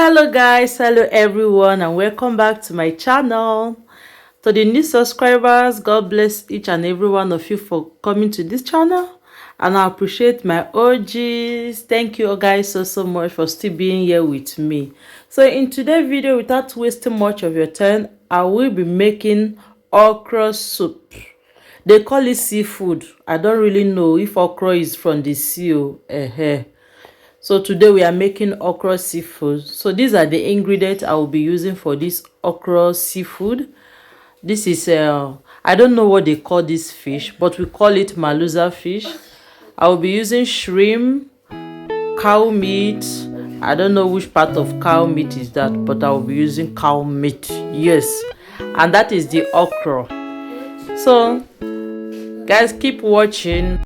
Hello guys, hello everyone, and welcome back to my channel. To the new subscribers, God bless each and every one of you for coming to this channel, and I appreciate my OGs. Thank you guys so much for still being here with me. So in today's video, without wasting much of your time, I will be making okra soup. They call it seafood. I don't really know if okra is from the sea. So today we are making okra seafood. So these are the ingredients I will be using for this okra seafood. This is I don't know what they call this fish, but we call it maluza fish. I will be using shrimp, cow meat. I don't know which part of cow meat is that, but I will be using cow meat. Yes, and that is the okra. So guys, keep watching.